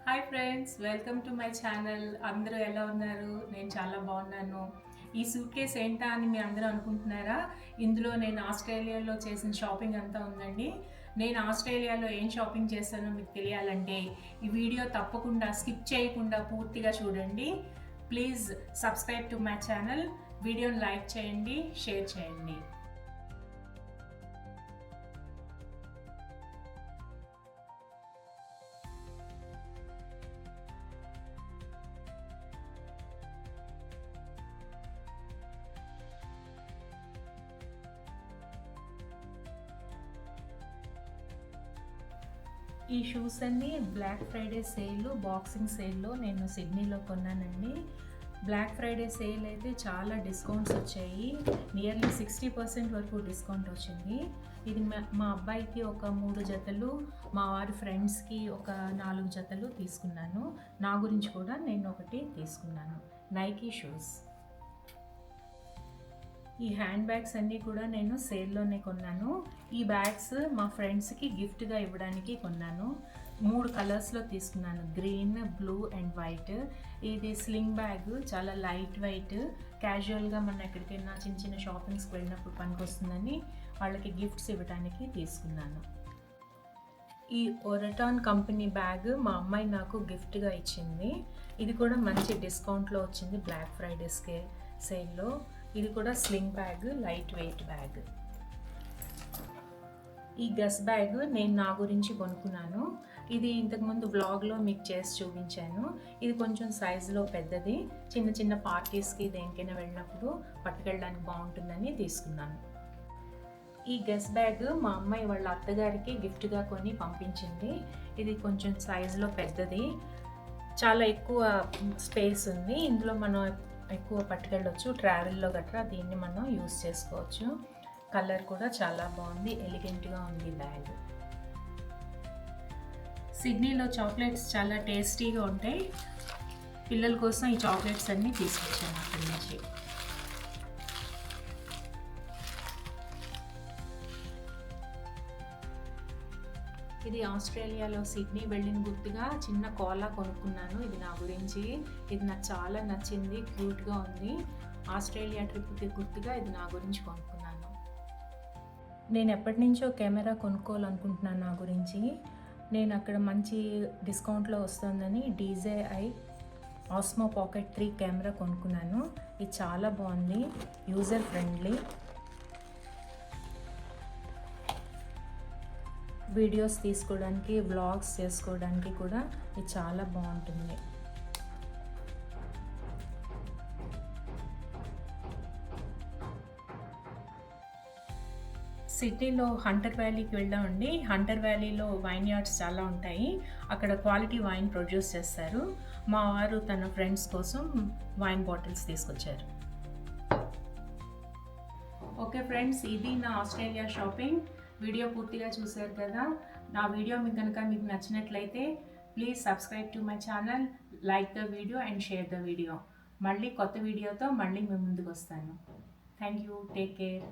Hi friends, welcome to my channel. అందరూ ఎలా ఉన్నారు? నేను చాలా బాగున్నాను. ఈ సూట్ కేస్ ఏంటా అని మీరు అందరూ అనుకుంటున్నారా? ఇందులో నేను ఆస్ట్రేలియాలో చేసిన షాపింగ్ అంతా ఉందండి. నేను ఆస్ట్రేలియాలో ఏం షాపింగ్ చేశానో మీకు తెలియాలంటే ఈ వీడియో తప్పకుండా స్కిప్ చేయకుండా పూర్తిగా చూడండి. Please subscribe to my channel. వీడియోని లైక్ చేయండి, షేర్ చేయండి. ఈ షూస్ అన్నీ బ్లాక్ ఫ్రైడే సేల్, బాక్సింగ్ సేల్లో నేను సిడ్నీలో కొన్నానండి. బ్లాక్ ఫ్రైడే సేల్ అయితే చాలా డిస్కౌంట్స్ వచ్చాయి. నియర్లీ 60% వరకు డిస్కౌంట్ వచ్చింది. ఇది మా అబ్బాయికి ఒక 3 జతలు, మా వారి ఫ్రెండ్స్కి ఒక 4 జతలు తీసుకున్నాను. నా గురించి కూడా నేను ఒకటి తీసుకున్నాను. Nike shoes. ఈ హ్యాండ్ బ్యాగ్స్ అన్నీ కూడా నేను సేల్లోనే కొన్నాను. ఈ బ్యాగ్స్ మా ఫ్రెండ్స్కి గిఫ్ట్గా ఇవ్వడానికి కొన్నాను. 3 కలర్స్లో తీసుకున్నాను, గ్రీన్, బ్లూ అండ్ వైట్. ఇది స్లింగ్ బ్యాగ్, చాలా లైట్ వెయిట్, క్యాజువల్గా మనం ఎక్కడికైనా చిన్న చిన్న షాపింగ్స్కి వెళ్ళినప్పుడు పనికొస్తుందని వాళ్ళకి గిఫ్ట్స్ ఇవ్వడానికి తీసుకున్నాను. ఈ ఒరటాన్ కంపెనీ బ్యాగ్ మా అమ్మాయి నాకు గిఫ్ట్గా ఇచ్చింది. ఇది కూడా మంచి డిస్కౌంట్లో వచ్చింది బ్లాక్ ఫ్రైడే సేల్లో. ఇది కూడా sling bag, light weight bag. ఈ గస్ బ్యాగ్ నేను నా గురించి కొనుక్కున్నాను. ఇది ఇంతకుముందు వ్లాగ్లో మీకు చేసి చూపించాను. ఇది కొంచెం సైజులో పెద్దది, చిన్న చిన్న పార్టీస్కి దేనికైనా వెళ్ళినప్పుడు పట్టుకెళ్ళడానికి బాగుంటుందని తీసుకున్నాను. ఈ గస్ బ్యాగ్ మా అమ్మాయి వాళ్ళ అత్తగారికి గిఫ్ట్గా కొని పంపించింది. ఇది కొంచెం సైజులో పెద్దది, చాలా ఎక్కువ స్పేస్ ఉంది. ఇందులో మనం ఎక్కువ పట్టుకెళ్ళొచ్చు, ట్రావెల్లో గట్రా దీన్ని మనం యూస్ చేసుకోవచ్చు. కలర్ కూడా చాలా బాగుంది, ఎలిగెంట్గా ఉంది బ్యాగ్. సిడ్నీలో చాక్లెట్స్ చాలా టేస్టీగా ఉంటాయి. పిల్లల కోసం ఈ చాక్లెట్స్ అన్నీ తీసుకొచ్చాను అక్కడి నుంచి. ఇది ఆస్ట్రేలియాలో సిడ్నీ వెళ్ళిన గుర్తుగా చిన్న కోలా కొనుక్కున్నాను. ఇది నా గురించి. ఇది నాకు చాలా నచ్చింది, క్యూట్గా ఉంది. ఆస్ట్రేలియా ట్రిప్కి గుర్తుగా ఇది నా గురించి కొనుక్కున్నాను. నేను ఎప్పటి నుంచో కెమెరా కొనుక్కోవాలనుకుంటున్నాను నా గురించి. నేను అక్కడ మంచి డిస్కౌంట్లో వస్తుందని DJI Osmo Pocket 3 కెమెరా కొనుక్కున్నాను. ఇది చాలా బాగుంది, యూజర్ ఫ్రెండ్లీ. వీడియోస్ తీసుకోవడానికి, వ్లాగ్స్ చేసుకోవడానికి కూడా ఇది చాలా బాగుంటుంది. సిడ్నీలో హంటర్ వ్యాలీకి వెళ్ళామండి. హంటర్ వ్యాలీలో వైన్ యార్డ్స్ చాలా ఉంటాయి. అక్కడ క్వాలిటీ వైన్ ప్రొడ్యూస్ చేస్తారు. మా వారు తన ఫ్రెండ్స్ కోసం వైన్ బాటిల్స్ తీసుకొచ్చారు. ఓకే ఫ్రెండ్స్, ఇది నా ఆస్ట్రేలియా షాపింగ్. వీడియో పూర్తిగా చూశారు కదా. నా వీడియో మీకు కనుక మీకు నచ్చినట్లయితే please subscribe to my channel, like the video and share the video. మళ్ళీ కొత్త వీడియోతో మళ్ళీ మీ ముందుకు వస్తాను. Thank you. Take care.